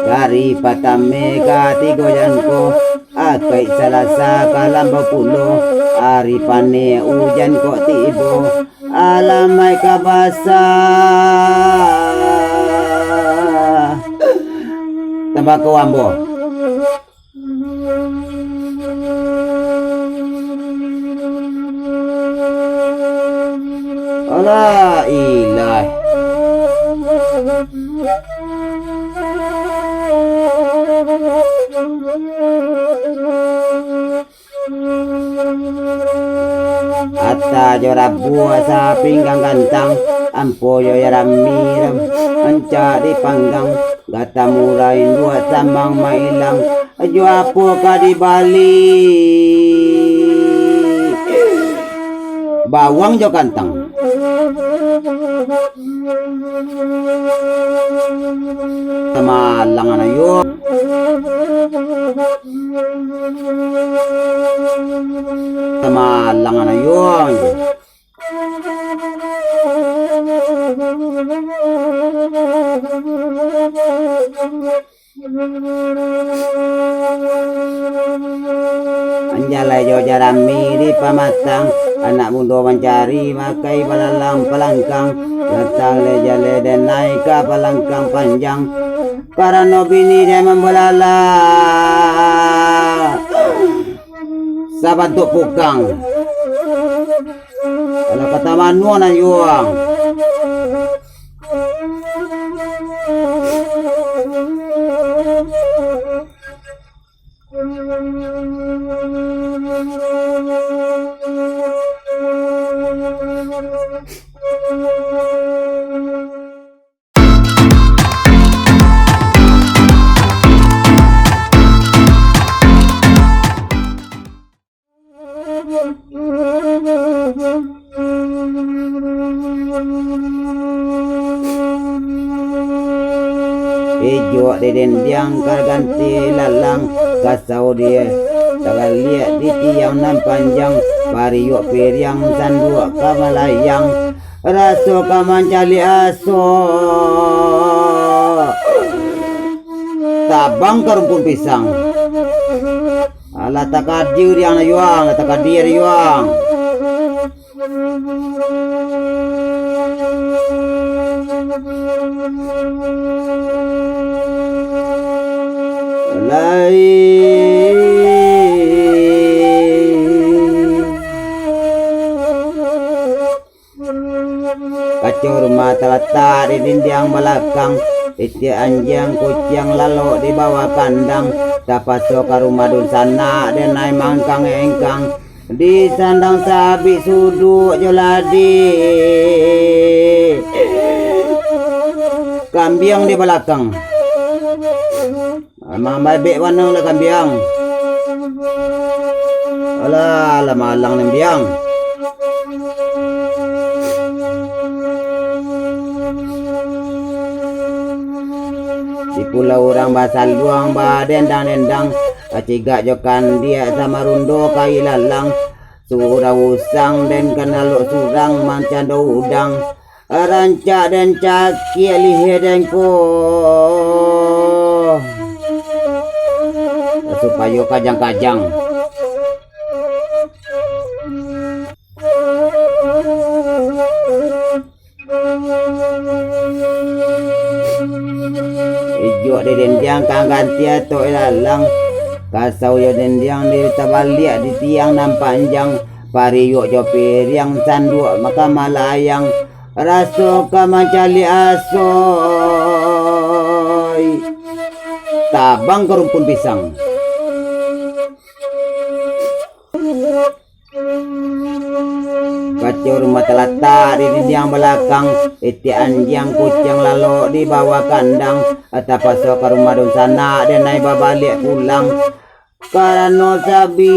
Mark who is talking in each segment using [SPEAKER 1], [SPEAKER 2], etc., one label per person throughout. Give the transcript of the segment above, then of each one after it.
[SPEAKER 1] Dari patame katigo janko akai salasa kalam bapulo aripane ujan kok tibo alamai kabasa tembako ambo ala ilah Atta jora buah sa pinggang gantang ampoyo yaramiram mencari panggang gata murain dua sambang mailang ajo apo ka di Bali bawang jo kantang tamalang na yun tamalang na yun anjalai jo jarami di pamatang anak mundo mencari makai balalang pelangkang datang lejale dan naik ke pelangkang panjang para nobini dia membelala sahabat untuk pukang kalau kata manuan ayuang ijo deden diang ganti lalang kasau dia tagal liat di tiang nan panjang bariuk periang sandua kamalayang raso kamancali aso tabang kerumpun pisang ala takadir yang yuang takadir yuang kacau rumah terletak di dinding belakang iti anjing kucing lalu di bawah kandang dapat soka rumah dun sana dan naik mangkang engkang di sandang sabi suduk joladi kambing di belakang Amang babek wanang lah kambiang. Alah, malang ng biang. Di pulau orang basal luang badendang-dendang acigak jokan dia sama rundo kai lalang surau usang dan kenal surang mancando udang rancak dan caki lihe dan ko supaya kajang-kajang ijo de dendiang kang ganti atau lalang kasau yo dendiang di tabaliak di tiang nan panjang pariuk jo periang sanduk maka malayang raso kamacali asoy tabang ke rumpun pisang kacau rumah telata di dinding belakang iti anjing kucing lalu di bawah kandang atau pasok ke rumah dun sana dan naik balik pulang karena sabi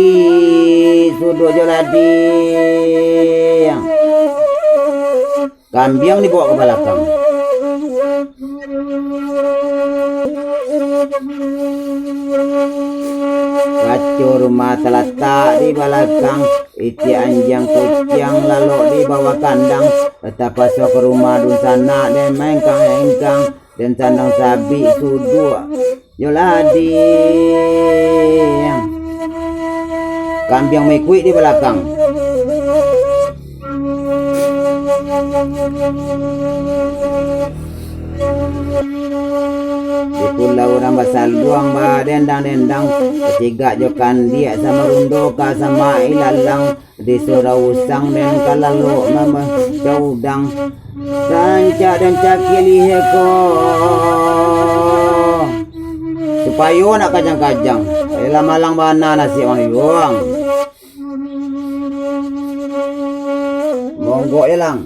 [SPEAKER 1] sudah joladi kambing dibawa ke belakang Kacu rumah terletak di belakang, iti anjang kucing lalu di bawah kandang. Betapa sok rumah dun sana dan mengkang-engkang dan sandang sabi sudu yoladi. Kambing mekui di belakang. Di pulau orang basal luang ba dendang-dendang, ketiga jokan dia sama rundoka sama ilalang, di surau usang dan kalalo mama caudang, sanca dan cakili heko. Supaya nak kajang-kajang, ela malang bana nasi orang luang. Monggo elang.